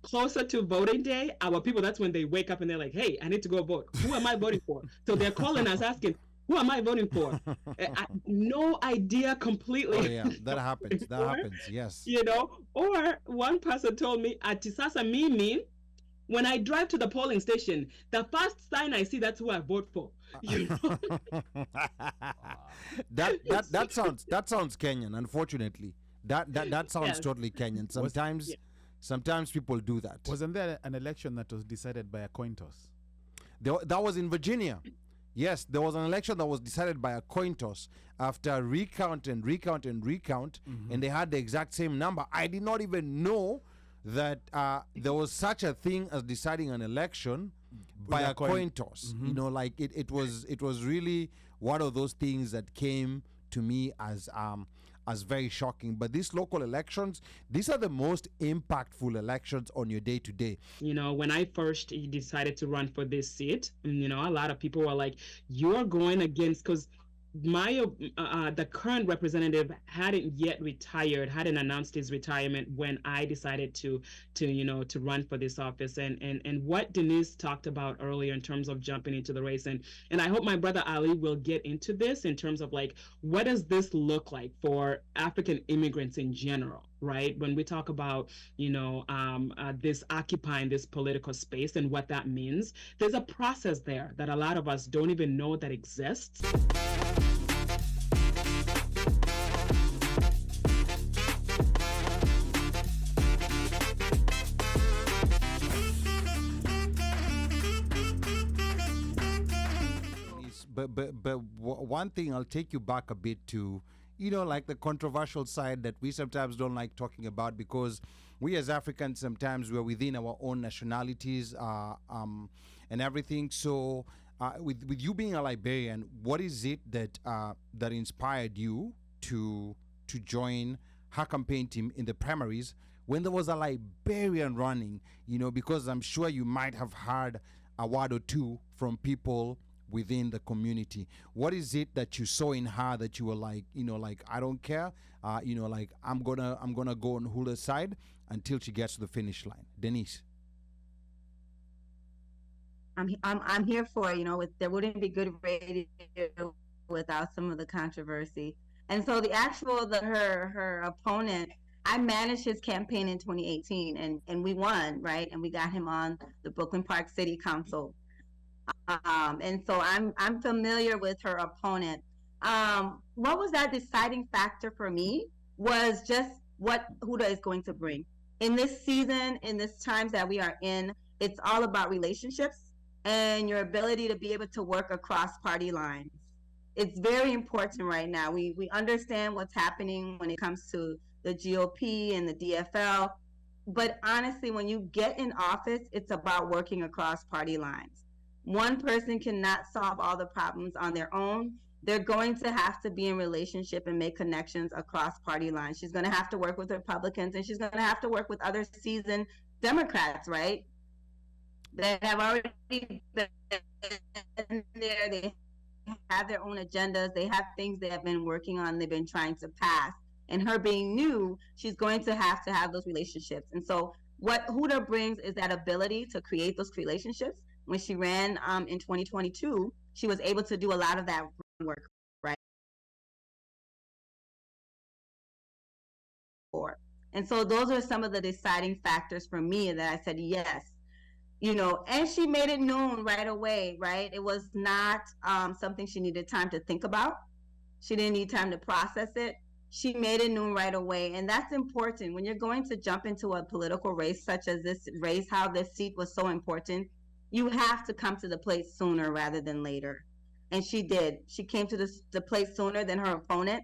closer to voting day, our people, that's when they wake up and they're like, hey, I need to go vote. Who am I voting for? So they're calling us asking, who am I voting for? No idea completely. Oh yeah, that happens. That happens. Yes. You know, or one person told me, "Ati sasa mimi, when I drive to the polling station, the first sign I see, that's who I vote for." You know? that sounds Kenyan. Unfortunately, that sounds totally Kenyan. Sometimes people do that. Wasn't there an election that was decided by a coin toss? That was in Virginia. Yes, there was an election that was decided by a coin toss after recount, and they had the exact same number. I did not even know that there was such a thing as deciding an election by a coin toss. You know, like it was really one of those things that came to me as very shocking. But these local elections, these are the most impactful elections on your day to day. You know, when I first decided to run for this seat, you know, a lot of people were like, you're going against, because the current representative hadn't yet retired, hadn't announced his retirement when I decided to run for this office. And what Denise talked about earlier in terms of jumping into the race, and I hope my brother Ali will get into this in terms of like, what does this look like for African immigrants in general, right? When we talk about, this occupying this political space and what that means, there's a process there that a lot of us don't even know that exists. But one thing, I'll take you back a bit to, like the controversial side that we sometimes don't like talking about, because we as Africans, sometimes we're within our own nationalities and everything. So with you being a Liberian, what is it that that inspired you to join her campaign team in the primaries when there was a Liberian running? Because I'm sure you might have heard a word or two from people within the community. What is it that you saw in her that you were like, I don't care, like I'm gonna go on Huldah's side until she gets to the finish line? Denise. I'm here for there wouldn't be good radio without some of the controversy. And so her opponent, I managed his campaign in 2018 and we won, right? And we got him on the Brooklyn Park City Council. And so I'm familiar with her opponent. What was that deciding factor for me was just what Huldah is going to bring. In this season, in this times that we are in, it's all about relationships and your ability to be able to work across party lines. It's very important right now. We understand what's happening when it comes to the GOP and the DFL. But honestly, when you get in office, it's about working across party lines. One person cannot solve all the problems on their own. They're going to have to be in relationship and make connections across party lines. She's going to have to work with Republicans, and she's going to have to work with other seasoned Democrats, right? That have already been there. They have their own agendas. They have things they have been working on. They've been trying to pass. And her being new, she's going to have those relationships. And so what Huldah brings is that ability to create those relationships. When she ran in 2022, she was able to do a lot of that work, right? And so those are some of the deciding factors for me that I said yes. And she made it known right away, right? It was not something she needed time to think about. She didn't need time to process it. She made it known right away. And that's important. When you're going to jump into a political race such as this race, how this seat was so important, you have to come to the plate sooner rather than later. And she did. She came to the plate sooner than her opponent.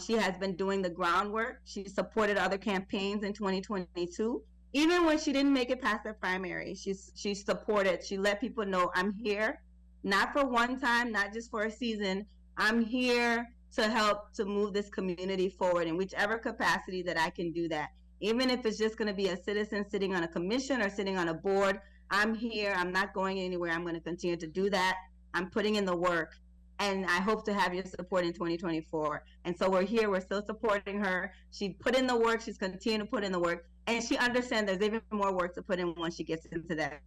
She has been doing the groundwork. She supported other campaigns in 2022. Even when she didn't make it past the primary, she supported. She let people know, I'm here, not for one time, not just for a season. I'm here to help to move this community forward in whichever capacity that I can do that. Even if it's just going to be a citizen sitting on a commission or sitting on a board, I'm here. I'm not going anywhere. I'm going to continue to do that. I'm putting in the work, and I hope to have your support in 2024. And so we're here. We're still supporting her. She put in the work. She's continuing to put in the work. and she understands there's even more work to put in once she gets into that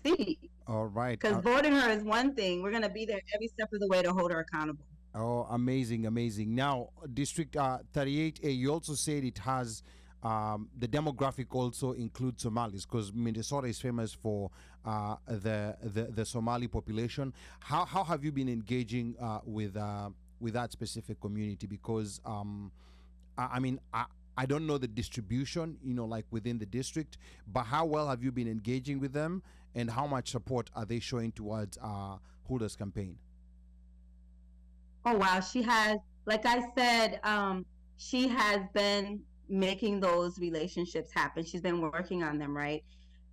seat. All right. Because voting her is one thing. We're going to be there every step of the way to hold her accountable. Oh, amazing, amazing. Now, District 38A, you also said it has the demographic also includes Somalis, because Minnesota is famous for the Somali population. How have you been engaging with that specific community? Because I mean, I don't know the distribution, like within the district, but how well have you been engaging with them, and how much support are they showing towards Huldah's campaign? Oh, wow. She has, like I said, she has been making those relationships happen. She's been working on them, right?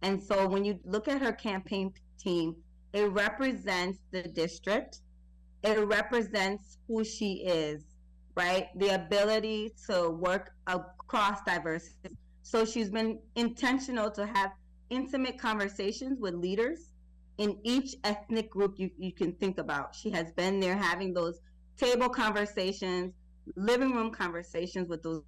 And so when you look at her campaign team, it represents the district. It represents who she is, right? The ability to work across diversity. So she's been intentional to have intimate conversations with leaders in each ethnic group you can think about. She has been there having those table conversations, living room conversations with those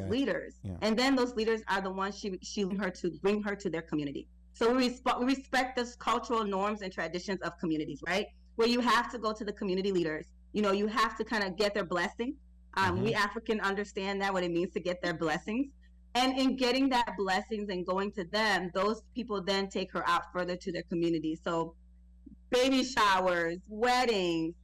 leaders. Yeah. And then those leaders are the ones she her to bring her to their community. So we respect the cultural norms and traditions of communities, right? Where you have to go to the community leaders. You have to kind of get their blessing. We African understand that, what it means to get their blessings. And in getting that blessings and going to them, those people then take her out further to their community. So baby showers, weddings,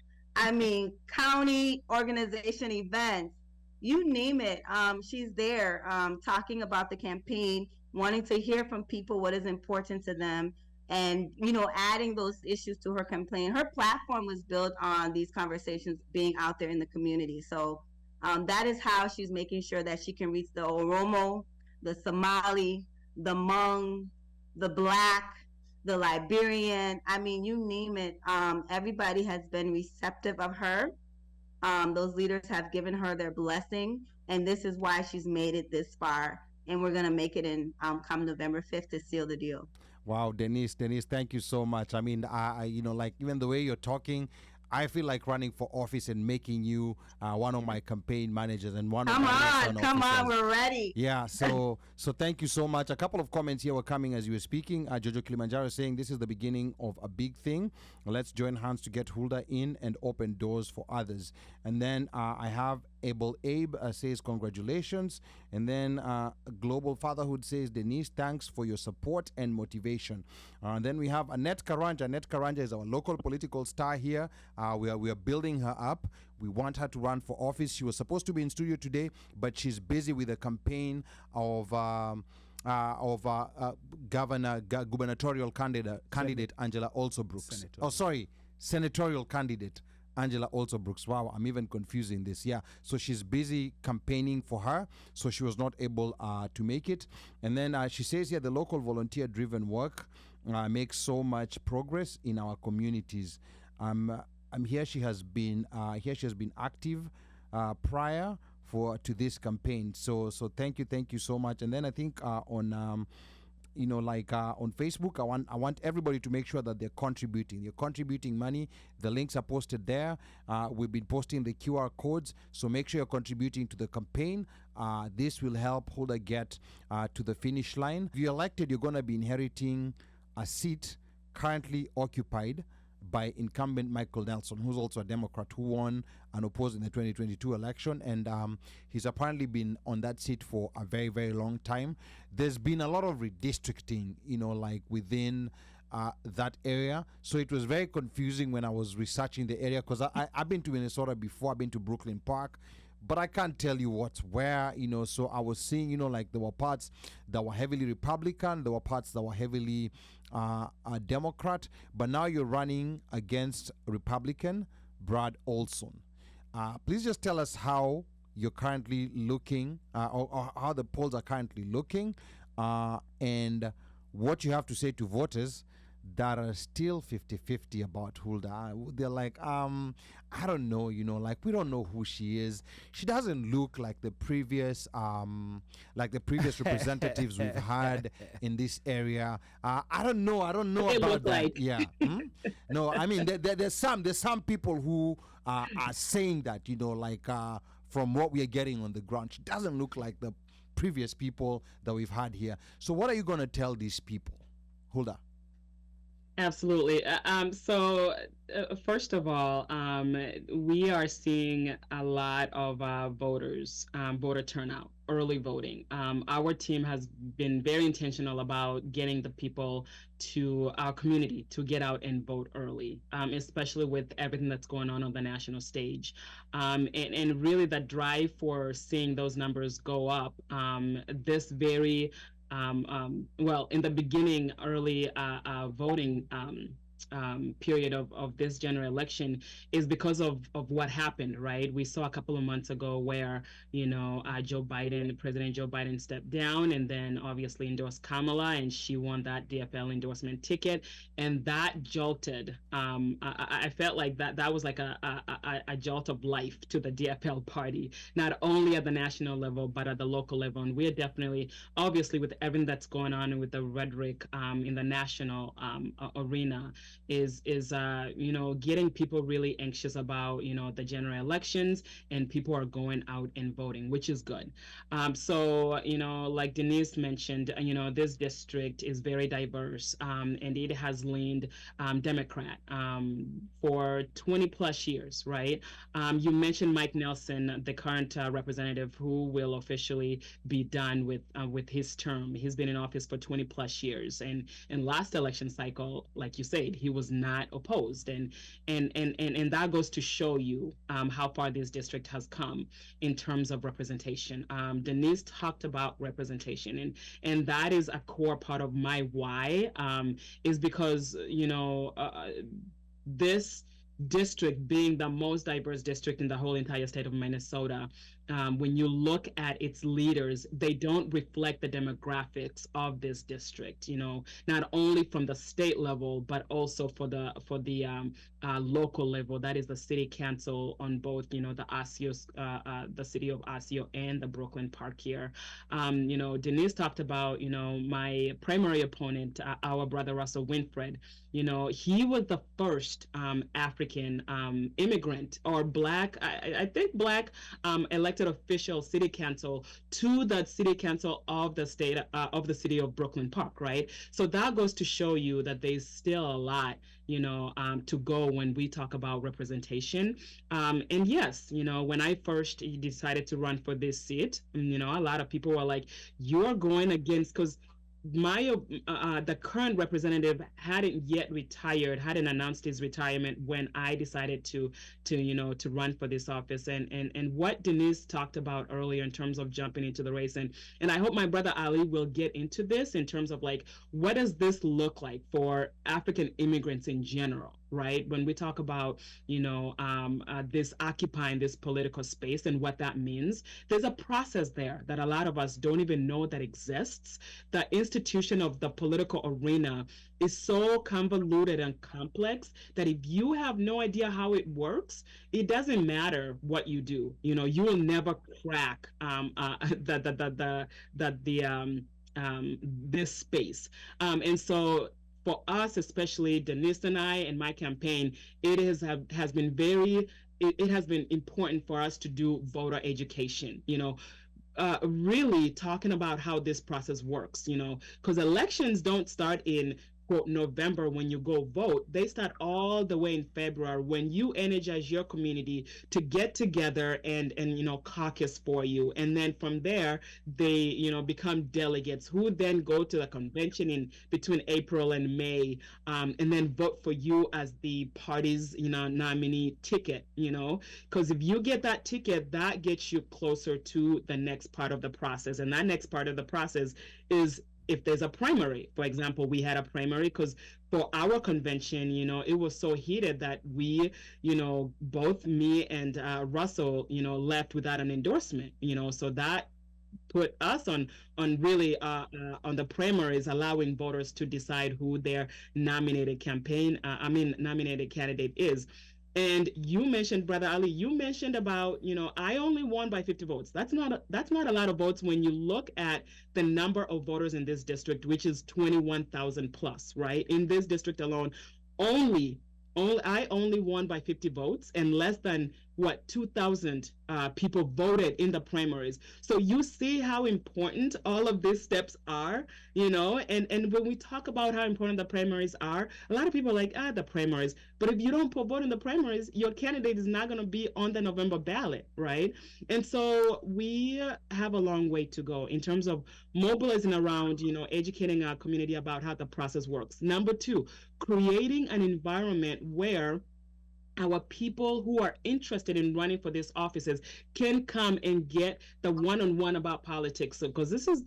county organization events, you name it. She's there talking about the campaign, wanting to hear from people what is important to them, and adding those issues to her campaign. Her platform was built on these conversations being out there in the community. So that is how she's making sure that she can reach the Oromo, the Somali, the Hmong, the Black, the Liberian. You name it. Everybody has been receptive of her. Those leaders have given her their blessing, and this is why she's made it this far. And we're going to make it in come November 5th to seal the deal. Wow, Denise, thank you so much. I like, even the way you're talking, I feel like running for office and making you one of my campaign managers and one of my come on, we're ready. Yeah, so thank you so much. A couple of comments here were coming as you were speaking. Jojo Kilimanjaro saying this is the beginning of a big thing. Let's join hands to get Huldah in and open doors for others. And then I have Abel Abe says congratulations. And then Global Fatherhood says, Denise, thanks for your support and motivation. Then we have Annette Karanja. Annette Karanja is our local political star here. We are building her up. We want her to run for office. She was supposed to be in studio today, but she's busy with the campaign of gubernatorial candidate Angela Also Brooks. Senatorial candidate Angela Also Brooks. Wow, I'm even confusing this. Yeah, so she's busy campaigning for her, so she was not able to make it. And then she says here the local volunteer-driven work makes so much progress in our communities. Here she has been active prior to this campaign. So thank you so much. And then I think on Facebook, I want everybody to make sure that they're contributing. They're contributing money. The links are posted there. We've been posting the QR codes, so make sure you're contributing to the campaign. This will help Huldah get to the finish line. If you're elected, you're going to be inheriting a seat currently occupied by incumbent Michael Nelson, who's also a Democrat who won and opposed in the 2022 election. And he's apparently been on that seat for a very, very long time. There's been a lot of redistricting, within that area. So it was very confusing when I was researching the area, because I've been to Minnesota before. I've been to Brooklyn Park, but I can't tell you what's where, so I was seeing, there were parts that were heavily Republican, there were parts that were heavily Democrat, but now you're running against Republican Brad Olson. Please just tell us how you're currently looking, or how the polls are currently looking, and what you have to say to voters that are still 50-50 about Huldah. They're like, I don't know, we don't know who she is. She doesn't look like the previous representatives we've had in this area. I don't know about that. Like. Yeah. No, there's some people who are saying that, from what we are getting on the ground. She doesn't look like the previous people that we've had here. So what are you going to tell these people, Huldah? Absolutely. First of all, we are seeing a lot of voter turnout, early voting. Our team has been very intentional about getting the people to our community to get out and vote early, especially with everything that's going on the national stage. And really the drive for seeing those numbers go up, this very well, in the beginning, early voting period of this general election is because of what happened, right? We saw a couple of months ago where, President Joe Biden stepped down and then obviously endorsed Kamala, and she won that DFL endorsement ticket. And that jolted, I felt like that was like a jolt of life to the DFL party, not only at the national level, but at the local level. And we're definitely, obviously, with everything that's going on and with the rhetoric in the national arena, is getting people really anxious about the general elections, and people are going out and voting, which is good. So like Denise mentioned, this district is very diverse, and it has leaned Democrat for 20 plus years, right? You mentioned Mike Nelson, the current representative, who will officially be done with his term. He's been in office for 20 plus years, and in last election cycle, like you said, he was not opposed, and that goes to show you how far this district has come in terms of representation. Denise talked about representation, and that is a core part of my why, is because this district being the most diverse district in the whole entire state of Minnesota, when you look at its leaders, they don't reflect the demographics of this district, not only from the state level, but also for the local level. That is the city council on both, the city of Osseo and the Brooklyn Park here. Denise talked about, my primary opponent, our brother Russell Winfred. He was the first African immigrant or Black, I think Black elected official city council to the city council of the state of the city of Brooklyn Park, right? So that goes to show you that there's still a lot to go when we talk about representation. And yes, when I first decided to run for this seat, a lot of people were like, you're going against, because the current representative hadn't yet retired, hadn't announced his retirement when I decided to run for this office. And what Denise talked about earlier in terms of jumping into the race, and I hope my brother Ali will get into this in terms of like, what does this look like for African immigrants in general, right? When we talk about, this occupying this political space and what that means, there's a process there that a lot of us don't even know that exists. The institution of the political arena is so convoluted and complex that if you have no idea how it works, it doesn't matter what you do. You will never crack this space. And so for us, especially Denise and I and my campaign, it has been important for us to do voter education, really talking about how this process works, because elections don't start in quote November when you go vote. They start all the way in February when you energize your community to get together and caucus for you, and then from there they become delegates who then go to the convention in between April and May, and then vote for you as the party's nominee ticket, because if you get that ticket, that gets you closer to the next part of the process. And that next part of the process is if there's a primary. For example, we had a primary because for our convention, it was so heated that we, both me and Russell, left without an endorsement, so that put us on really on the primaries, allowing voters to decide who their nominated candidate is. And you mentioned, Brother Ali, you mentioned about, I only won by 50 votes. That's not a lot of votes when you look at the number of voters in this district, which is 21,000 plus, right? In this district alone, I only won by 50 votes, and less than what 2,000 people voted in the primaries. So you see how important all of these steps are, and when we talk about how important the primaries are, a lot of people are like, the primaries. But if you don't put vote in the primaries, your candidate is not going to be on the November ballot, right? And so we have a long way to go in terms of mobilizing around, educating our community about how the process works. Number two, creating an environment where our people who are interested in running for these offices can come and get the one-on-one about politics, because this is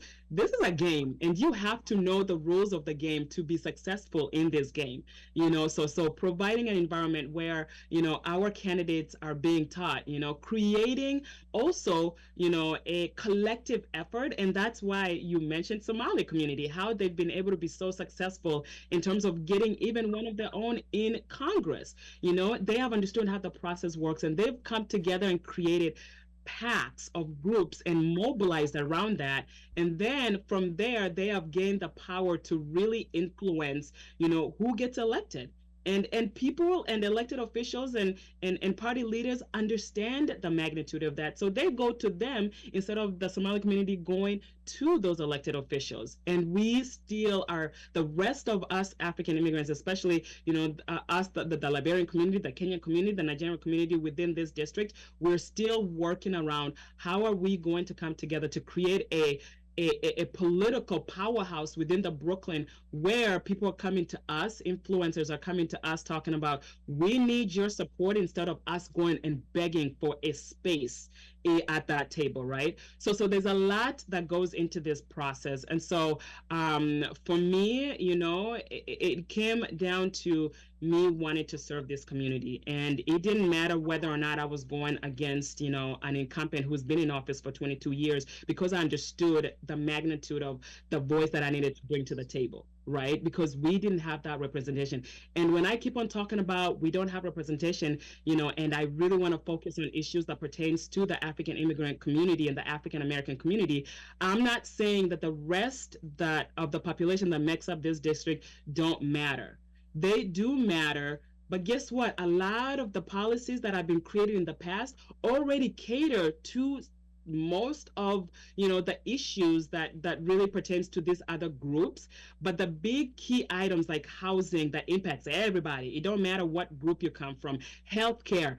a game, and you have to know the rules of the game to be successful in this game. So providing an environment where our candidates are being taught, creating also a collective effort. And that's why you mentioned Somali community, how they've been able to be so successful in terms of getting even one of their own in Congress. They have understood how the process works, and they've come together and created paths of groups and mobilized around that. And then from there, they have gained the power to really influence, who gets elected. And people and elected officials and party leaders understand the magnitude of that. So they go to them instead of the Somali community going to those elected officials. And we still are, the rest of us African immigrants, especially, us, the Liberian community, the Kenyan community, the Nigerian community within this district, we're still working around how are we going to come together to create a political powerhouse within the Brooklyn, where people are coming to us, influencers are coming to us talking about, we need your support, instead of us going and begging for a space at that table, right? So there's a lot that goes into this process. And so for me, it came down to me wanting to serve this community. And it didn't matter whether or not I was going against, an incumbent who's been in office for 22 years, because I understood the magnitude of the voice that I needed to bring to the table, right? Because we didn't have that representation. And when I keep on talking about we don't have representation, and I really want to focus on issues that pertains to the African immigrant community and the African American community, I'm not saying that the rest of the population that makes up this district don't matter. They do matter. But guess what? A lot of the policies that have been created in the past already cater to most of the issues that really pertains to these other groups. But the big key items like housing that impacts everybody, it don't matter what group you come from, healthcare,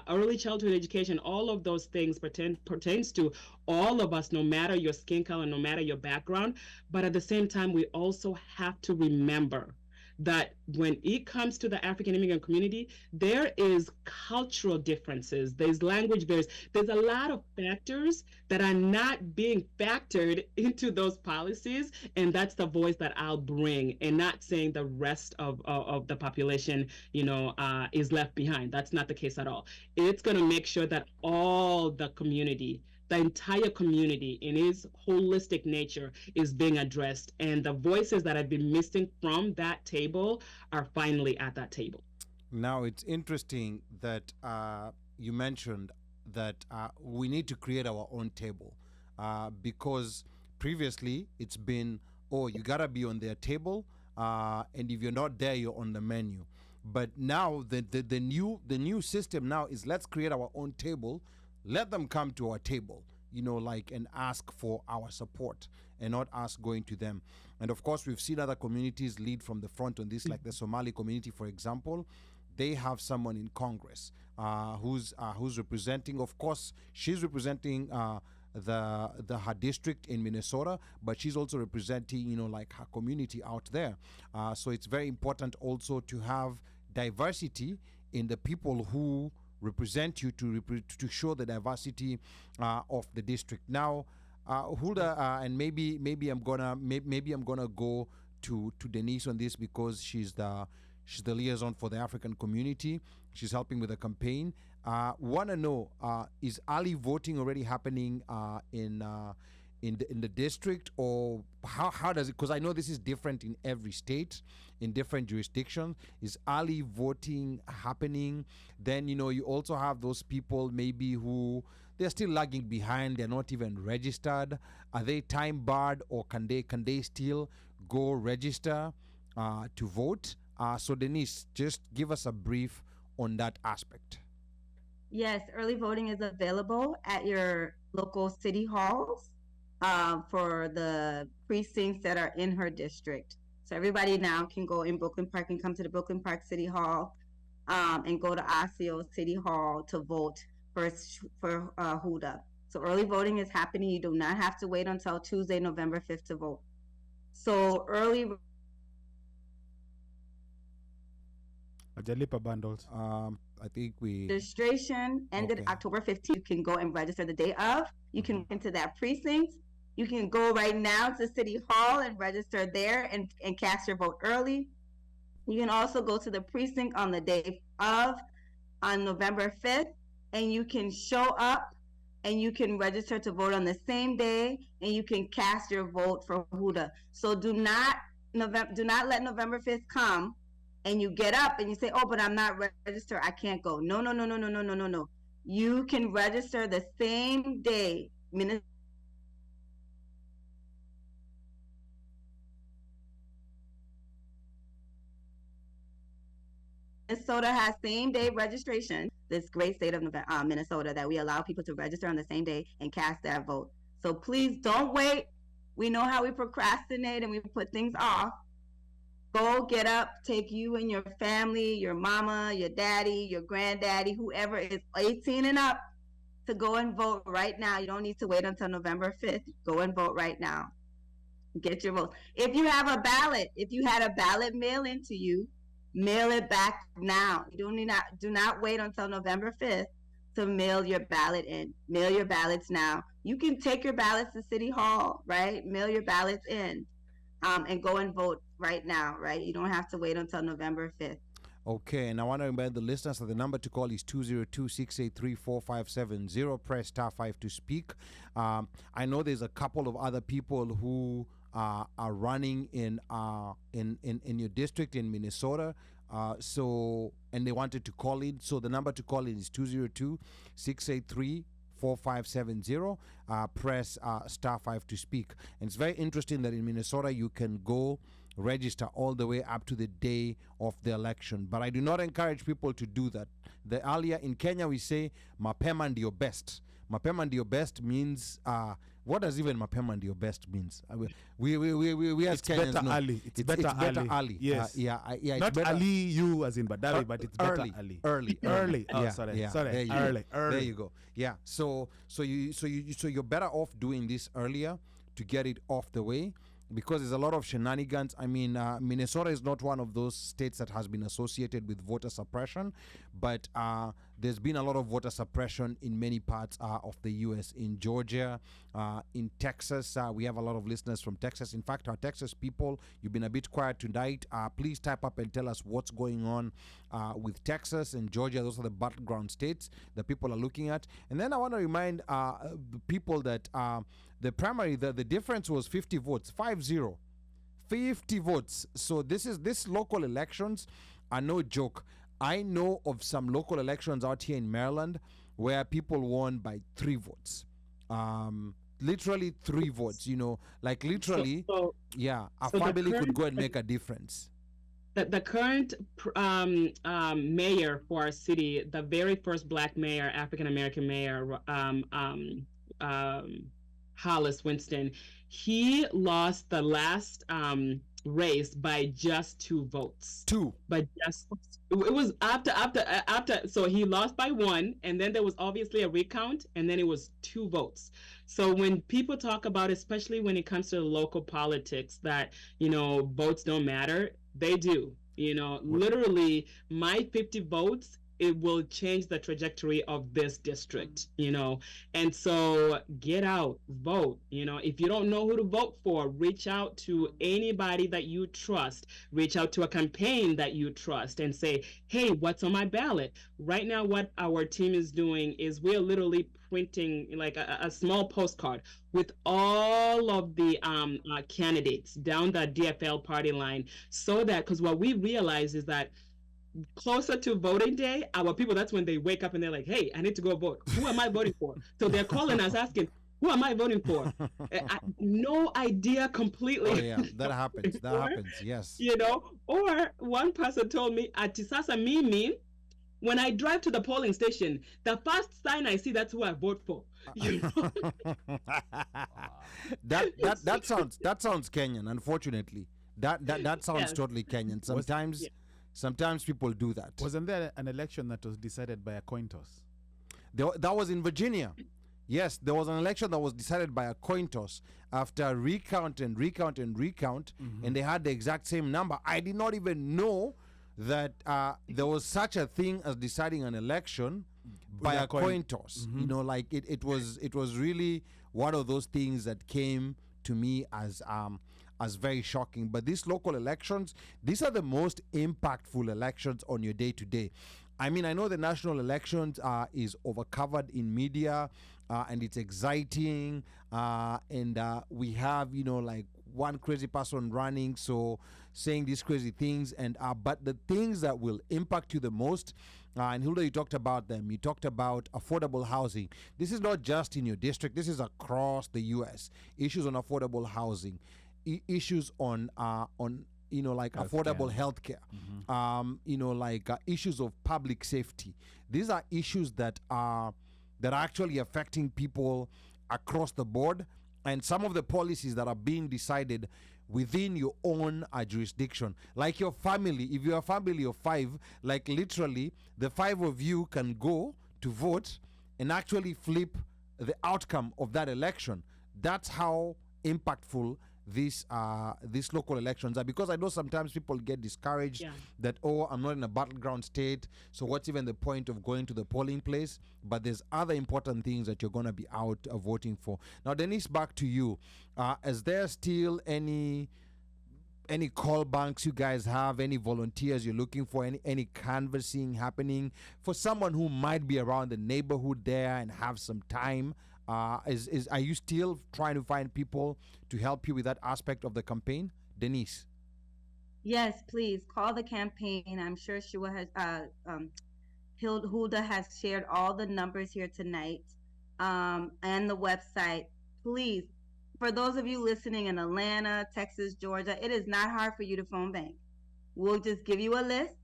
early childhood education, all of those things pertains to all of us, no matter your skin color, no matter your background. But at the same time, we also have to remember that when it comes to the African immigrant community, there is cultural differences, there's language barriers, there's a lot of factors that are not being factored into those policies. And that's the voice that I'll bring, and not saying the rest of the population, is left behind. That's not the case at all. It's going to make sure that all the community, the entire community in its holistic nature, is being addressed. And the voices that have been missing from that table are finally at that table. Now, it's interesting that you mentioned that we need to create our own table, because previously it's been, you got to be on their table, and if you're not there, you're on the menu. But now the new system now is, let's create our own table. Let them come to our table, and ask for our support, and not us going to them. And of course, we've seen other communities lead from the front on this, like the Somali community, for example. They have someone in Congress who's representing. Of course, she's representing her district in Minnesota, but she's also representing, her community out there. So it's very important also to have diversity in the people who represent you, to show the diversity of the district. Now, Huldah, and maybe I'm gonna go to Denise on this, because she's the liaison for the African community. She's helping with the campaign. Want to know, is early voting already happening in the district, or how does it? Because I know this is different in every state, in different jurisdictions. Is early voting happening? Then you also have those people maybe who they're still lagging behind. They're not even registered. Are they time barred, or can they still go register to vote? So Denise, just give us a brief on that aspect. Yes, early voting is available at your local city halls for the precincts that are in her district. So everybody now can go in Brooklyn Park and come to the Brooklyn Park City Hall and go to Osceola City Hall to vote for Huldah. So early voting is happening. You do not have to wait until Tuesday, November 5th to vote. So early Ajalipa bundles. I think we registration ended Okay. October 15th. You can go and register the day of. You can into that precinct. You can go right now to City Hall and register there and cast your vote early. You can also go to the precinct on the day of, on November 5th, and you can show up and you can register to vote on the same day, and you can cast your vote for Huldah. So do not let November 5th come and you get up and you say, "Oh, but I'm not registered. I can't go." No, no, no, no, no, no, no, no, no. You can register the same day. Minnesota has same day registration. This great state of Minnesota, that we allow people to register on the same day and cast their vote. So please don't wait. We know how we procrastinate and we put things off. Go get up, take you and your family, your mama, your daddy, your granddaddy, whoever is 18 and up, to go and vote right now. You don't need to wait until November 5th. Go and vote right now. Get your vote. If you have a ballot, if you had a ballot mail into you, mail it back now. You do not wait until November 5th to mail your ballot in. Mail your ballots now. You can take your ballots to City Hall, right? Mail your ballots in, and go and vote right now, right? You don't have to wait until November 5th. Okay, and I want to remind the listeners that the number to call is 202-683-4570. Press *5 to speak. I know there's a couple of other people who are running in your district in Minnesota. And they wanted to call in. So the number to call in is 202-683-4570. Press *5 to speak. And it's very interesting that in Minnesota you can go register all the way up to the day of the election. But I do not encourage people to do that. The earlier in Kenya we say mapema ndio best. Mapema ndio best means what does even mapema ndio best means? We as It's Kenyans better know. early. It's better early. Yes. It's Not better early you as in Badawi, but it's better early. early. Early. Oh, Yeah, sorry. yeah. Sorry. There you Early. go. There you go. Yeah. So you're better off doing this earlier to get it off the way, because there's a lot of shenanigans. I mean, Minnesota is not one of those states that has been associated with voter suppression, but there's been a lot of voter suppression in many parts of the U.S. In Georgia, in Texas. We have a lot of listeners from Texas. In fact, our Texas people, you've been a bit quiet tonight. Please type up and tell us what's going on with Texas and Georgia. Those are the battleground states that people are looking at. And then I want to remind the people that the primary, the difference was 50 votes, 50 votes. So this local elections are no joke. I know of some local elections out here in Maryland where people won by 3 votes. Literally 3 votes, like literally, a family could go and make a difference. The current mayor for our city, the very first Black mayor, African American mayor, Hollis Winston, he lost the last race by just 2 votes. But just it was after. So he lost by 1, and then there was obviously a recount, and then it was 2 votes. So when people talk about, especially when it comes to local politics, that votes don't matter, they do. Literally, my 50 votes, it will change the trajectory of this district, and so get out, vote. If you don't know who to vote for, reach out to anybody that you trust, reach out to a campaign that you trust and say, hey, what's on my ballot? Right now, what our team is doing is we're literally printing like a small postcard with all of the candidates down the DFL party line, so that, because what we realize is that closer to voting day, our people, that's when they wake up and they're like, hey, I need to go vote. Who am I voting for? So they're calling us asking, who am I voting for? No idea completely. Oh, yeah, that happens. That happens, yes. Or one person told me, Ati sasa mimi when I drive to the polling station, the first sign I see, that's who I vote for. You know? that sounds Kenyan. Unfortunately, that sounds Yes. totally Kenyan. Yeah. Sometimes people do that. Wasn't there an election that was decided by a coin toss? That was in Virginia. Yes, there was an election that was decided by a coin toss after recount, and they had the exact same number. I did not even know that there was such a thing as deciding an election by a coin toss. You know, like it was really one of those things that came to me as very shocking. But these local elections, these are the most impactful elections on your day to day. I mean, I know the national elections is overcovered in media, and it's exciting, and we have, you know, like one crazy person running, so saying these crazy things, and but the things that will impact you the most, and Huldah, you talked about them. You talked about affordable housing. This is not just in your district. This is across the U.S. Issues on affordable housing, issues on you know, like affordable healthcare, you know, like issues of public safety. These are issues that are actually affecting people across the board, and some of the policies that are being decided within your own jurisdiction. Like your family, if you're a family of 5, like literally the 5 of you can go to vote and actually flip the outcome of that election. That's how impactful these local elections are, because I know sometimes people get discouraged that, oh, I'm not in a battleground state, so what's even the point of going to the polling place? But there's other important things that you're going to be out voting for. Now, Denise, back to you. Is there still any call banks you guys have, any volunteers you're looking for, any canvassing happening for someone who might be around the neighborhood there and have some time? Are you still trying to find people to help you with that aspect of the campaign, Denise? Yes, please call the campaign. I'm sure Shua has Huldah has shared all the numbers here tonight, and the website. Please, for those of you listening in Atlanta, Texas, Georgia, it is not hard for you to phone bank. We'll just give you a list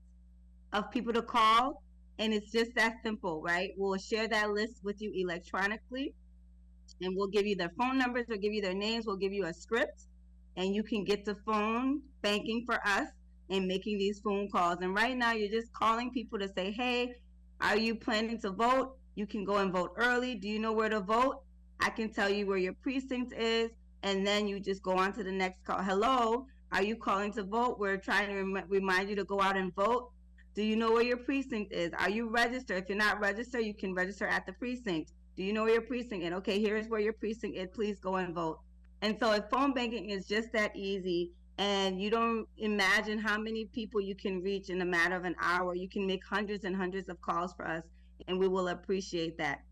of people to call, and it's just that simple, right? We'll share that list with you electronically, and we'll give you their phone numbers, we'll give you their names, we'll give you a script, and you can get to phone banking for us and making these phone calls. And right now, you're just calling people to say, hey, are you planning to vote? You can go and vote early. Do you know where to vote? I can tell you where your precinct is, and then you just go on to the next call. Hello, are you calling to vote? We're trying to remind you to go out and vote. Do you know where your precinct is? Are you registered? If you're not registered, you can register at the precinct. Do you know where your precinct is? Okay, here's where your precinct is. Please go and vote. And so if phone banking is just that easy, and you don't imagine how many people you can reach in a matter of an hour, you can make hundreds and hundreds of calls for us, and we will appreciate that.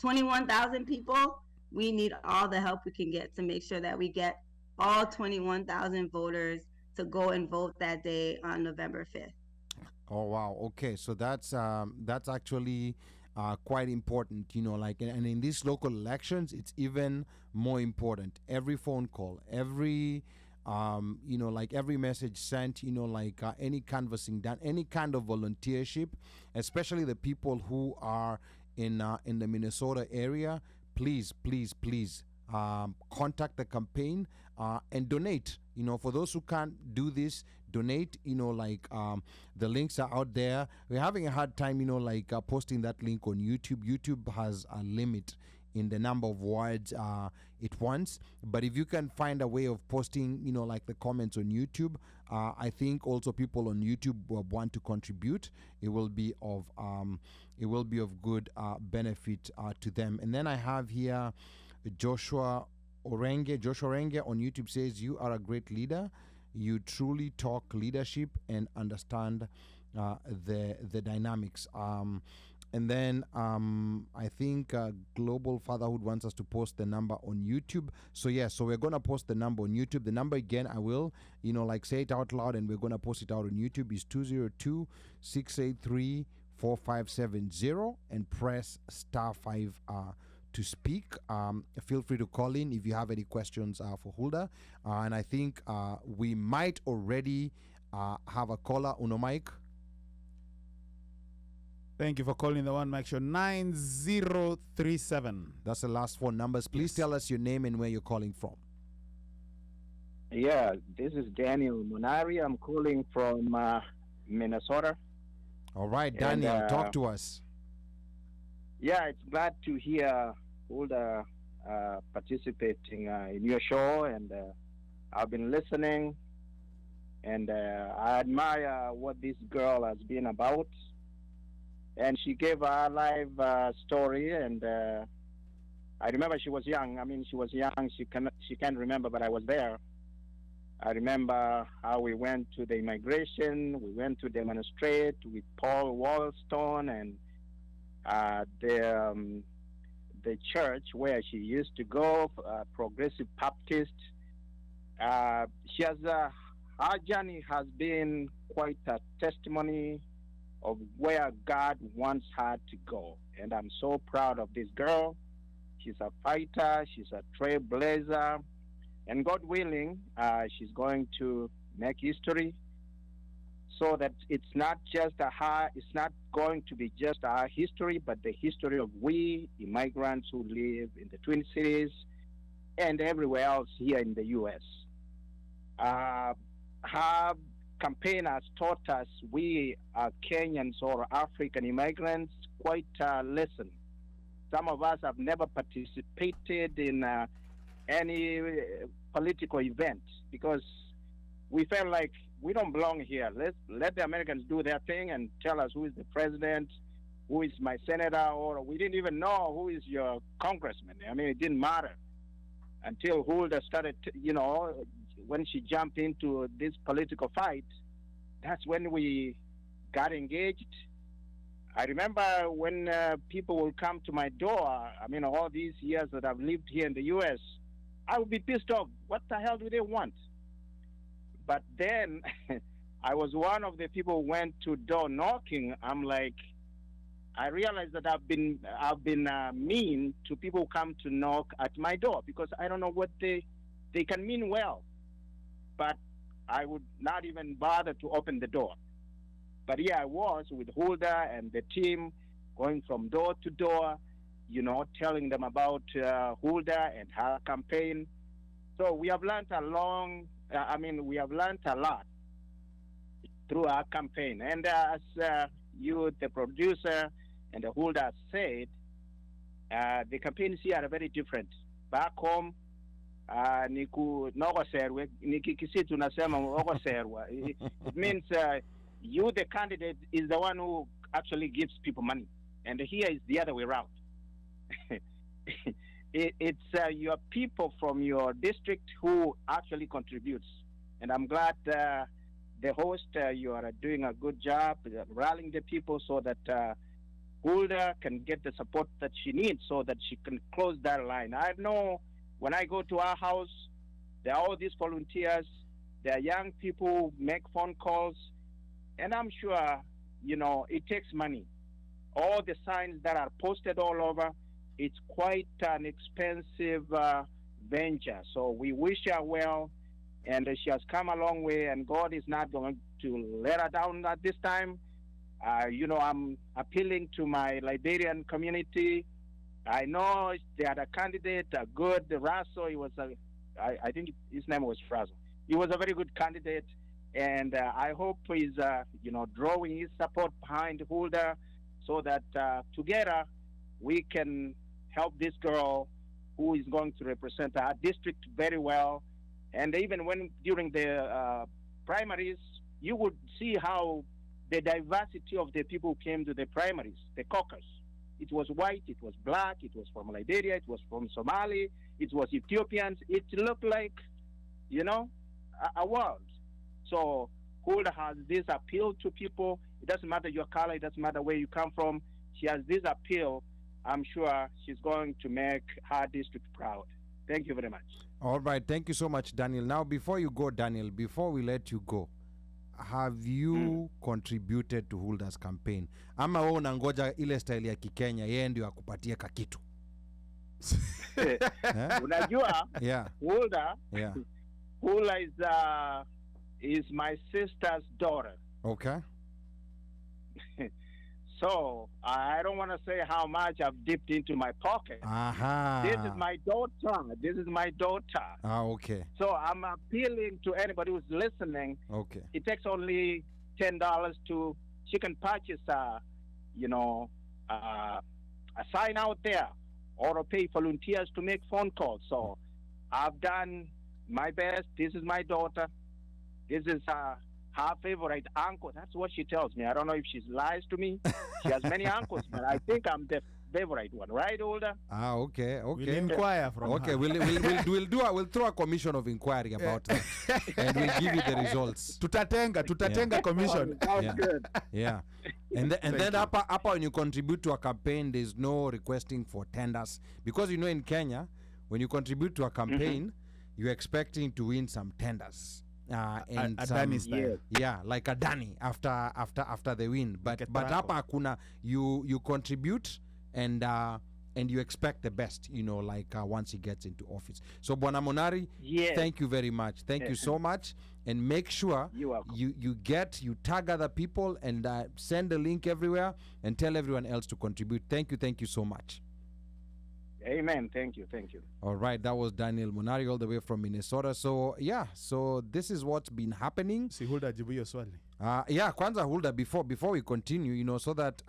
21,000 people, we need all the help we can get to make sure that we get all 21,000 voters to go and vote that day on November 5th. Oh, wow. Okay, so that's actually quite important, you know, like, and in these local elections, it's even more important. Every phone call, every, you know, like every message sent, you know, like any canvassing done, any kind of volunteership, especially the people who are in the Minnesota area, please contact the campaign and donate. You know, for those who can't do this, donate. You know, like the links are out there. We're having a hard time, you know, like posting that link on YouTube. YouTube has a limit in the number of words it wants, but if you can find a way of posting, you know, like the comments on YouTube, I think also people on YouTube will want to contribute. It will be of good benefit to them. And then I have here Joshua Orenge on YouTube says, you are a great leader. You truly talk leadership and understand the dynamics. And then I think Global Fatherhood wants us to post the number on YouTube. So yeah, so we're going to post the number on YouTube. The number again, I will, you know, like say it out loud, and we're going to post it out on YouTube, is 202-683-4570, and press *5 to speak. Feel free to call in if you have any questions for Huldah. And I think we might already have a caller, Uno Mike. Thank you for calling the One Mic Show. 9037. That's the last four numbers. Please tell us your name and where you're calling from. Yeah, this is Daniel Munari. I'm calling from Minnesota. All right, Daniel, talk to us. Yeah, it's glad to hear Huldah participating in your show, and I've been listening, and I admire what this girl has been about. And she gave her live story, and I remember she was young. I mean, she was young. She can't remember, but I was there. I remember how we went to the immigration. We went to demonstrate with Paul Wallstone and the church where she used to go, Progressive Baptist. She has her journey has been quite a testimony of where God wants her to go. And I'm so proud of this girl. She's a fighter. She's a trailblazer. And God willing, she's going to make history so that it's not going to be just our history, but the history of we immigrants who live in the Twin Cities and everywhere else here in the U.S. Her campaign has taught us, we Kenyans or African immigrants, quite a lesson. Some of us have never participated in any political event because we felt like we don't belong here. Let the Americans do their thing and tell us who is the president, who is my senator, or we didn't even know who is your congressman. I mean, it didn't matter until Huldah started, when she jumped into this political fight. That's when we got engaged. I remember when people will come to my door, I mean, all these years that I've lived here in the U.S., I would be pissed off. What the hell do they want? But then I was one of the people who went to door knocking. I'm like, I realized that I've been mean to people who come to knock at my door because I don't know what they can mean well. But I would not even bother to open the door. But yeah, I was with Huldah and the team going from door to door, telling them about Huldah and her campaign. So we have learned we have learned a lot through our campaign. And as you, the producer, and the Huldah said, the campaigns here are very different. Back home, it means you, the candidate, is the one who actually gives people money. And here is the other way around. It's your people from your district who actually contributes. And I'm glad the host, you are doing a good job rallying the people so that Huldah can get the support that she needs so that she can close that line. I know when I go to our house, there are all these volunteers, there are young people who make phone calls, and I'm sure, it takes money. All the signs that are posted all over, it's quite an expensive venture. So we wish her well, and she has come a long way, and God is not going to let her down at this time. I'm appealing to my Liberian community. I know they had a candidate, a good Russell. He was I think his name was Russell. He was a very good candidate, and I hope he's, drawing his support behind Huldah so that together we can help this girl who is going to represent our district very well. And even when during the primaries, you would see how the diversity of the people who came to the primaries, the caucus. It was white, it was black, it was from Liberia, it was from Somali, it was Ethiopians. It looked like, a world. So Huldah has this appeal to people. It doesn't matter your color, it doesn't matter where you come from. She has this appeal. I'm sure she's going to make her district proud. Thank you very much. All right. Thank you so much, Daniel. Now, before you go, Daniel, before we let you go, have you contributed to Huldah's campaign? Ama wewe unangoja ile style ya Kikenya yeye ndio akupatie kakitu? Unajua, yeah. Huldah, yeah. Huldah is my sister's daughter. Okay. So I don't want to say how much I've dipped into my pocket. Aha. This is my daughter. This is my daughter. Okay. So I'm appealing to anybody who's listening. Okay. It takes only $10 to, she can purchase a sign out there or pay volunteers to make phone calls. So I've done my best. This is my daughter. This is her favorite uncle. That's what she tells me. I don't know if she lies to me. She has many uncles, but I think I'm the favorite one, right, Huldah? Okay. We'll inquire from Okay, her. we'll throw a commission of inquiry about that, and we'll give you the results. Tutatenga commission. Sounds Yeah. good. Yeah, and then up when you contribute to a campaign, there's no requesting for tenders, because in Kenya, when you contribute to a campaign, you're expecting to win some tenders. And a some, Danny style. yeah, like a Danny after the win. But Like a hapa Tarako. hakuna, you contribute and you expect the best, once he gets into office. So Bwana Monari, Yes. thank you very much. Thank you so much, and make sure You're welcome. you tag other people and send the link everywhere and tell everyone else to contribute. Thank you so much. Amen. Thank you. All right, that was Daniel Monari all the way from Minnesota. So this is what's been happening. Si Huldah jibu hiyo swali. Kwanza Huldah, before we continue, so that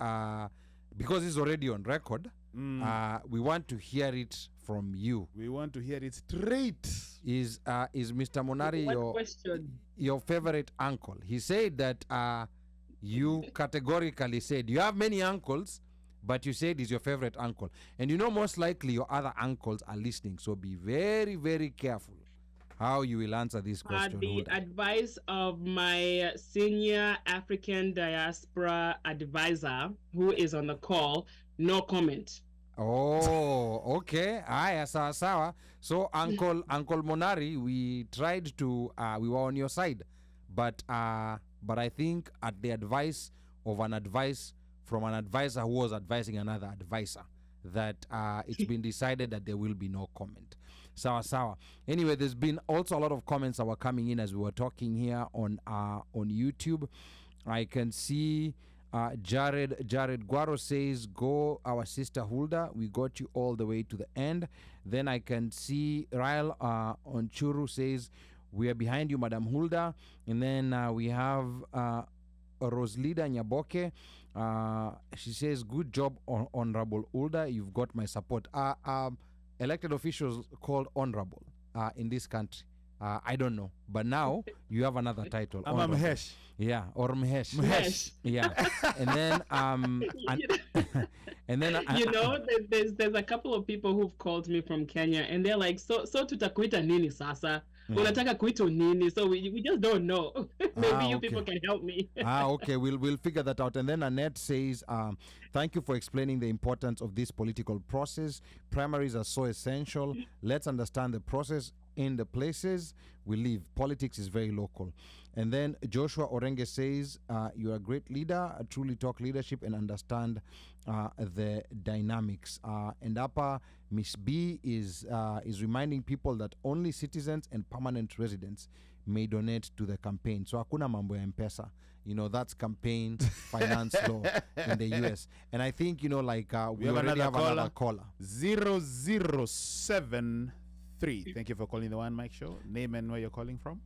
because it's already on record, we want to hear it from you. We want to hear it straight. Is Mr. Monari One question. your favorite uncle? He said that you categorically said you have many uncles, but you said he's your favorite uncle. And most likely your other uncles are listening. So be very, very careful how you will answer this question. The Huldah. advice of my senior African diaspora advisor, who is on the call, no comment. Oh, okay. Aya, sawa. So Uncle Monari, we tried to we were on your side, but I think at the advice of an advice from an advisor who was advising another advisor, that it's been decided that there will be no comment. Sawa. Anyway, there's been also a lot of comments that were coming in as we were talking here on YouTube. I can see Jared Guaro says, "Go, our sister Huldah. We got you all the way to the end." Then I can see Ryle Onchuru says, "We are behind you, Madam Huldah." And then we have Roslida Nyaboke. She says, "Good job, Honorable Huldah. You've got my support." Elected officials called honorable in this country. I don't know, but now you have another title. I'm honorable. Mhesh. Yeah, or Mhesh. Mhesh. Yeah, and then There's a couple of people who've called me from Kenya, and they're like, so tutakuita nini sasa? Unataka kuito nini? So we just don't know. Maybe you people can help me. Okay, we'll figure that out. And then Annette says, "Thank you for explaining the importance of this political process. Primaries are so essential. Let's understand the process in the places we live. Politics is very local." And then Joshua Orenge says, "You are a great leader, truly talk leadership and understand the dynamics." And Upper Miss B is reminding people that only citizens and permanent residents may donate to the campaign. So hakuna mambo ya M-Pesa. That's campaign finance law in the US. And I think, we already have another caller. 0073. Thank you for calling the OneMicShow. Name and where you're calling from.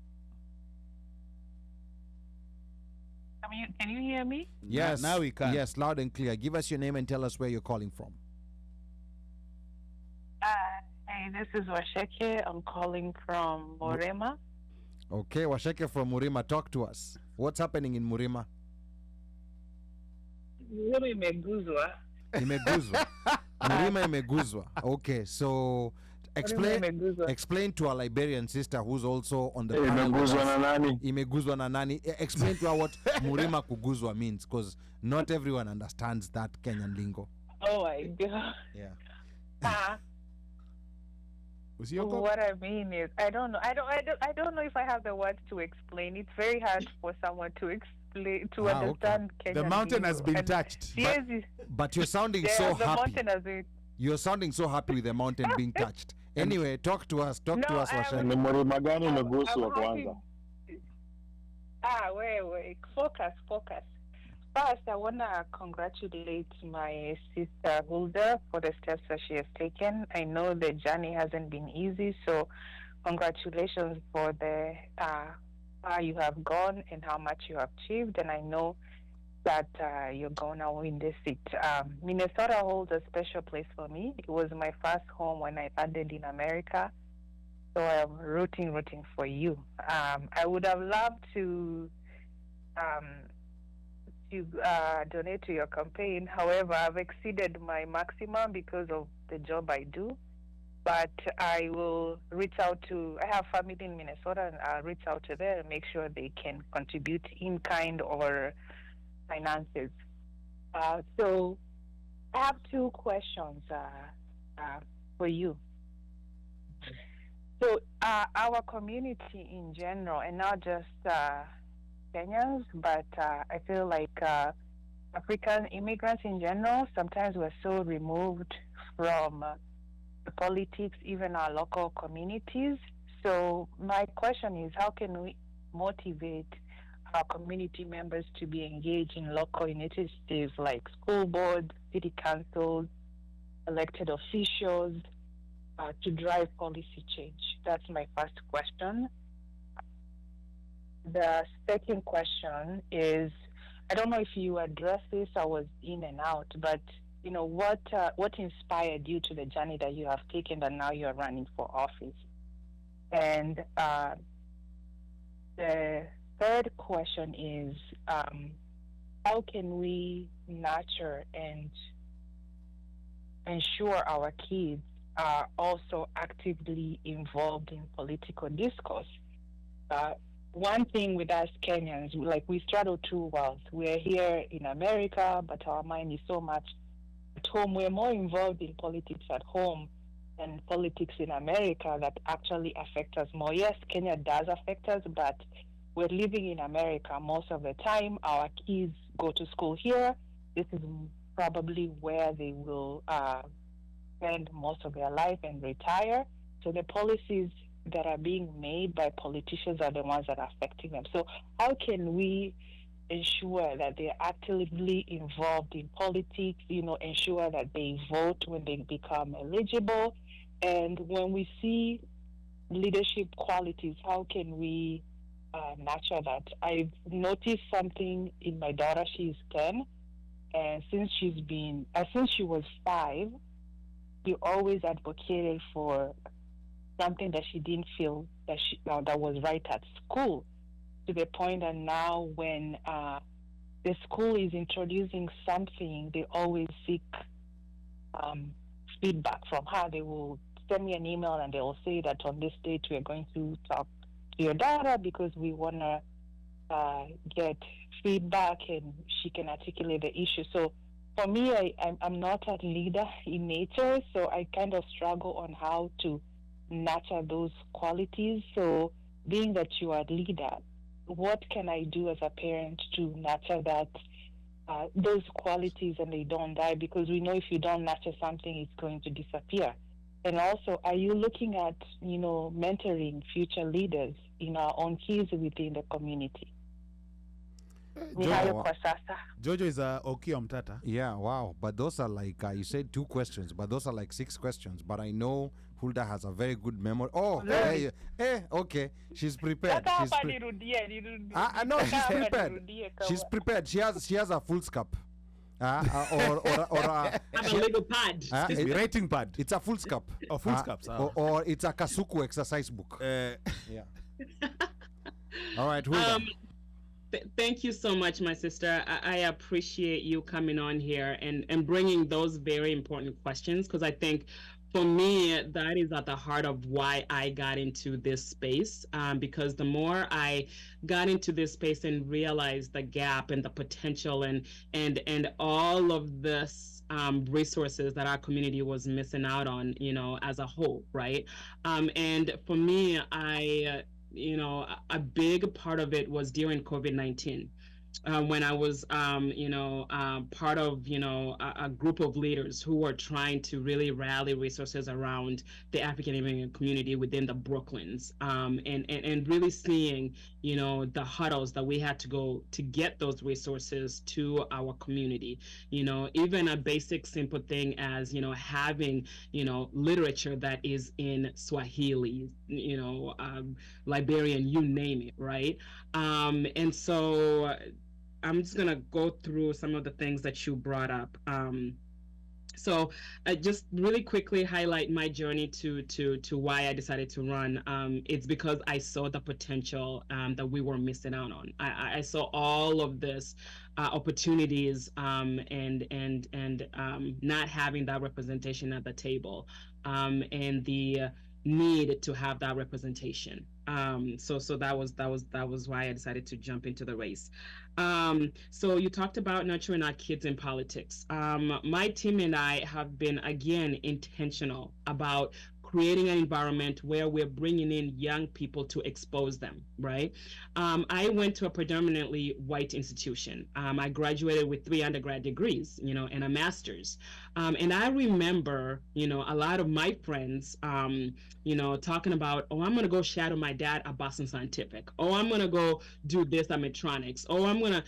Can you hear me? Yes. Now we can. Yes, loud and clear. Give us your name and tell us where you're calling from. Hey, this is Washeke. I'm calling from Murima. Okay, Washeke from Murima, talk to us. What's happening in Murima? Murima imeguzwa. Imeguzwa. Murima imeguzwa. Okay, so explain to our Liberian sister who's also on the panel. Imeguzwa na nani? Explain to her what Murima kuguzwa means, because not everyone understands that Kenyan lingo. Oh my God. Yeah. What I mean is, I don't know. I don't know if I have the words to explain. It's very hard for someone to explain understand Kenyan. The mountain has been and touched. But you're sounding so the happy. mountain has been. You're sounding so happy with the mountain being touched. Anyway, talk to us, Washeke. Ni Murima gani imeguswa kwanza? Wait. Focus. First, I want to congratulate my sister Huldah for the steps that she has taken. I know the journey hasn't been easy, so congratulations for the how you have gone and how much you have achieved. And I know that you're going to win this seat. Minnesota holds a special place for me. It was my first home when I landed in America, so I'm rooting for you. I would have loved to donate to your campaign. However, I've exceeded my maximum because of the job I do. But I will reach out to, I have family in Minnesota, and I'll reach out to them and make sure they can contribute in kind or finances. So I have two questions for you. So our community in general, and not just Kenyans, but I feel like African immigrants in general, sometimes we're so removed from the politics, even our local communities. So my question is, how can we motivate our community members to be engaged in local initiatives like school boards, city councils, elected officials, to drive policy change? That's my first question. The second question is, I don't know if you addressed this, I was in and out, but you know, what inspired you to the journey that you have taken that now you're running for office? And the third question is, how can we nurture and ensure our kids are also actively involved in political discourse? One thing with us Kenyans, like we straddle two worlds. We're here in America, but our mind is so much at home. We're more involved in politics at home than politics in America that actually affect us more. Yes, Kenya does affect us, but we're living in America most of the time. Our kids go to school here. This is probably where they will spend most of their life and retire. So the policies that are being made by politicians are the ones that are affecting them. So how can we ensure that they're actively involved in politics, ensure that they vote when they become eligible? And when we see leadership qualities, how can we nurture that? I've noticed something in my daughter. She's 10, and since she was 5, she always advocated for something that she didn't feel that was right at school, to the point that now when the school is introducing something, they always seek feedback from her. They will send me an email and they will say that on this date we are going to talk to your daughter because we want to get feedback and she can articulate the issue. So for me, I'm not a leader in nature, so I kind of struggle on how to nurture those qualities. So being that you are a leader, what can I do as a parent to nurture that those qualities and they don't die? Because we know if you don't nurture something, it's going to disappear. And also, are you looking at mentoring future leaders in our own kids within the community? Jojo is a Okio Mtata. Yeah, wow. But those are like, you said 2 questions, but those are like 6 questions. But I know Huldah has a very good memory. Oh, okay. She's prepared. No, she's prepared. She's prepared. She has a full scope. Or a little pad. Writing pad. It's a full scope. Oh, full scopes. Or it's a Kasuku exercise book. Yeah. All right, Huldah. Thank you so much, my sister. I appreciate you coming on here and bringing those very important questions, because I think for me, that is at the heart of why I got into this space, because the more I got into this space and realized the gap and the potential and all of this resources that our community was missing out on, as a whole, right? And for me, a big part of it was during COVID-19. when I was, part of, a group of leaders who were trying to really rally resources around the African American community within the Brooklyns, and really seeing, the huddles that we had to go to get those resources to our community. Even a basic, simple thing as, having, literature that is in Swahili, Liberian, you name it, right? And so I'm just gonna go through some of the things that you brought up. So I just really quickly highlight my journey to why I decided to run. It's because I saw the potential that we were missing out on. I saw all of this opportunities, and not having that representation at the table, and the need to have that representation. So that was why I decided to jump into the race. So you talked about nurturing our kids in politics. My team and I have been, again, intentional about creating an environment where we're bringing in young people to expose them, right? I went to a predominantly white institution. I graduated with 3 undergrad degrees, and a master's. And I remember, a lot of my friends, talking about, oh, I'm going to go shadow my dad at Boston Scientific. Oh, I'm going to go do this at Medtronics. Oh, I'm going to,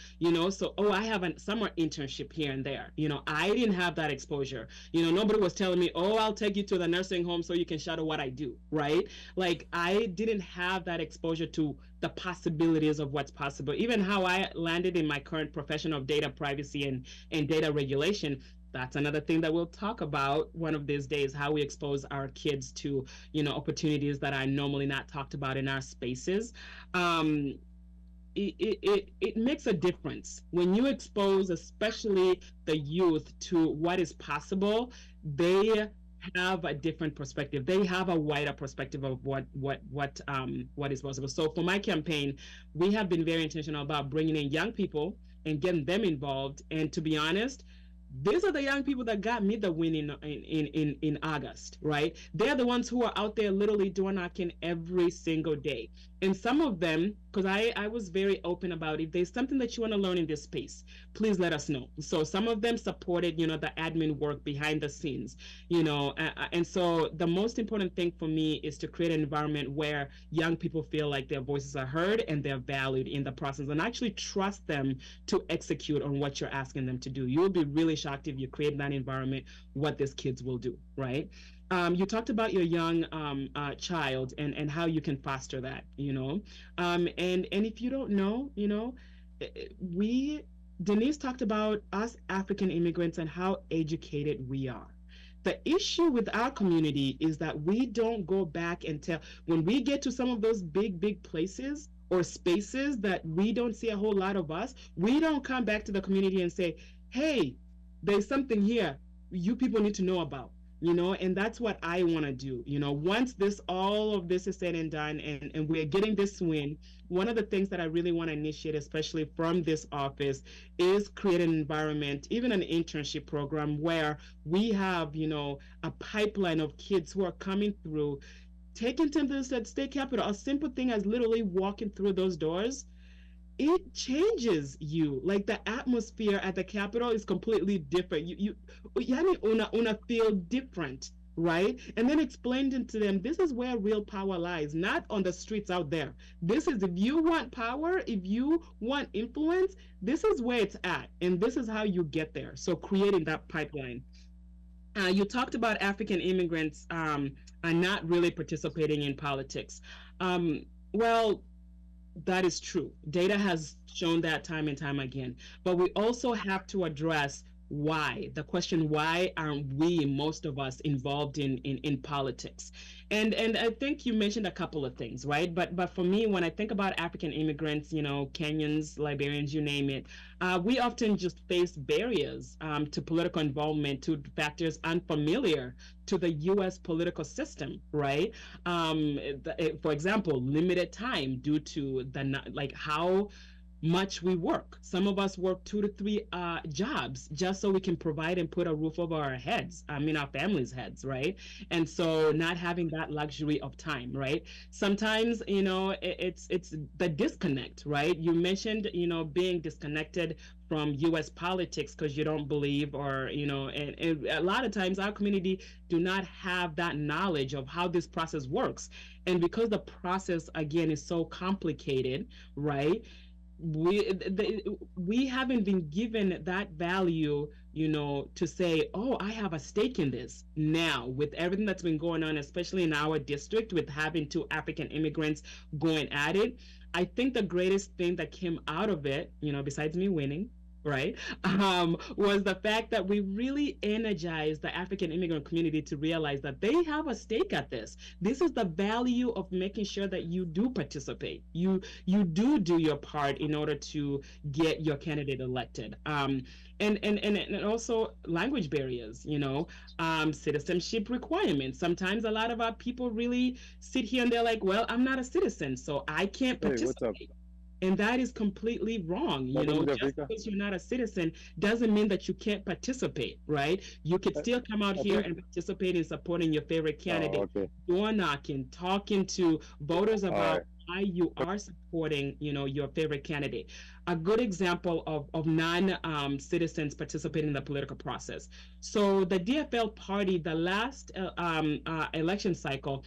I have a summer internship here and there. I didn't have that exposure. Nobody was telling me, oh, I'll take you to the nursing home so you can shadow what I do, right? Like, I didn't have that exposure to the possibilities of what's possible. Even how I landed in my current profession of data privacy and data regulation. That's another thing that we'll talk about one of these days, how we expose our kids to, opportunities that are normally not talked about in our spaces. It makes a difference when you expose, especially the youth, to what is possible. They have a different perspective. They have a wider perspective of what is possible. So for my campaign, we have been very intentional about bringing in young people and getting them involved. And to be honest, these are the young people that got me the win in August, right? They're the ones who are out there literally door knocking every single day. And some of them, because I was very open about, if there's something that you want to learn in this space, please let us know. So some of them supported, the admin work behind the scenes, and so the most important thing for me is to create an environment where young people feel like their voices are heard and they're valued in the process, and actually trust them to execute on what you're asking them to do. You'll be really shocked if you create that environment, what these kids will do, right? You talked about your young child and how you can foster that, and if you don't know, Denise talked about us African immigrants and how educated we are. The issue with our community is that we don't go back and tell, when we get to some of those big places or spaces that we don't see a whole lot of us, we don't come back to the community and say, hey, there's something here you people need to know about. And that's what I want to do. Once all of this is said and done, and we're getting this win, one of the things that I really want to initiate, especially from this office, is create an environment, even an internship program, where we have, a pipeline of kids who are coming through, taking them to the state capitol. A simple thing as literally walking through those doors, it changes you. Like, the atmosphere at the Capitol is completely different. You una feel different, right? And then explained to them, this is where real power lies, not on the streets out there. This is, if you want power, if you want influence, this is where it's at, and this is how you get there. So creating that pipeline. You talked about African immigrants are not really participating in politics. Well, that is true. Data has shown that time and time again. But we also have to address why. The question, why aren't we, most of us, involved in politics? And I think you mentioned a couple of things, right? But for me, when I think about African immigrants, Kenyans, Liberians, you name it, we often just face barriers to political involvement, to factors unfamiliar to the U.S. political system, right? For example, limited time due to how much we work. Some of us work 2 to 3 jobs just so we can provide and put a roof over our heads. I mean, our families' heads, right? And so not having that luxury of time, right? Sometimes, it's the disconnect, right? You mentioned, being disconnected from U.S. politics because you don't believe, or and a lot of times our community do not have that knowledge of how this process works, and because the process again is so complicated, right? We haven't been given that value, to say, oh, I have a stake in this. Now with everything that's been going on, especially in our district, with having 2 African immigrants going at it, I think the greatest thing that came out of it, besides me winning, right, was the fact that we really energized the African immigrant community to realize that they have a stake at this. This is the value of making sure that you do participate. You do your part in order to get your candidate elected. And also language barriers, citizenship requirements. Sometimes a lot of our people really sit here and they're like, well, I'm not a citizen, so I can't participate. And that is completely wrong. Just because you're not a citizen doesn't mean that you can't participate, right? You could still come out here and participate in supporting your favorite candidate, door knocking, talking to voters about why you are supporting, your favorite candidate. A good example of non-citizens participating in the political process. So the DFL party, the last election cycle,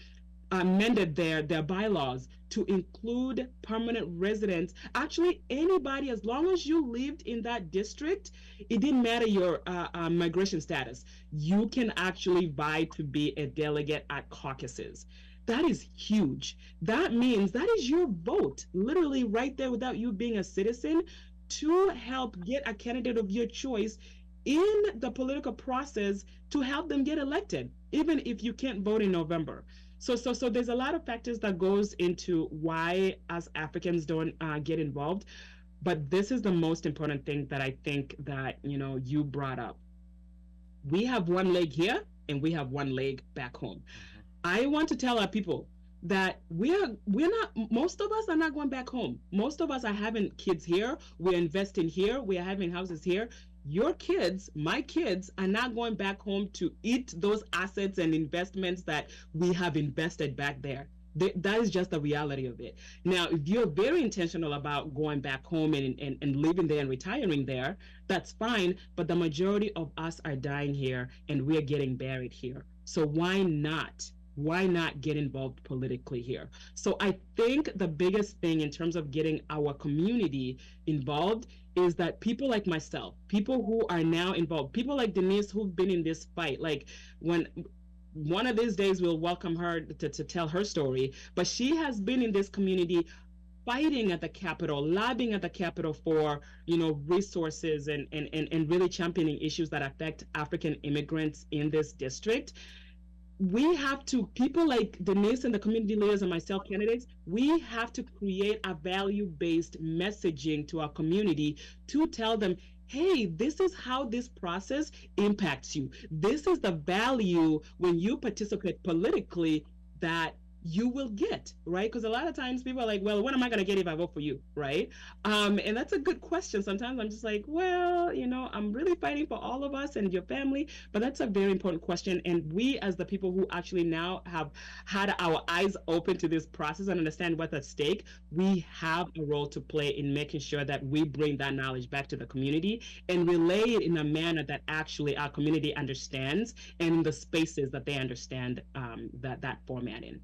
amended their bylaws to include permanent residents. Actually, anybody, as long as you lived in that district, it didn't matter your migration status. You can actually vie to be a delegate at caucuses. That is huge. That means that is your vote, literally right there, without you being a citizen, to help get a candidate of your choice in the political process to help them get elected, even if you can't vote in November. So there's a lot of factors that goes into why us Africans don't get involved, but this is the most important thing that I think that you brought up. We have one leg here and we have one leg back home. I want to tell our people that we're not, most of us are not going back home. Most of us are having kids here. We're investing here. We are having houses here. Your kids, my kids, are not going back home to eat those assets and investments that we have invested back there. That is just the reality of it. Now, if you're very intentional about going back home and living there and retiring there, that's fine. But the majority of us are dying here and we're getting buried here. So why not? Why not get involved politically here? So I think the biggest thing in terms of getting our community involved is that people like myself, people who are now involved, people like Denise who've been in this fight, like when one of these days we'll welcome her to tell her story, but she has been in this community fighting at the Capitol, lobbying at the Capitol for, resources and really championing issues that affect African immigrants in this district. We have to, people like Denise and the community leaders and myself, candidates, we have to create a value-based messaging to our community to tell them, hey, this is how this process impacts you. This is the value when you participate politically that you will get, right? Because a lot of times people are like, well, what am I going to get if I vote for you, right? And that's a good question. Sometimes I'm just like, well, I'm really fighting for all of us and your family, but that's a very important question. And we, as the people who actually now have had our eyes open to this process and understand what's at stake, we have a role to play in making sure that we bring that knowledge back to the community and relay it in a manner that actually our community understands and in the spaces that they understand that format in.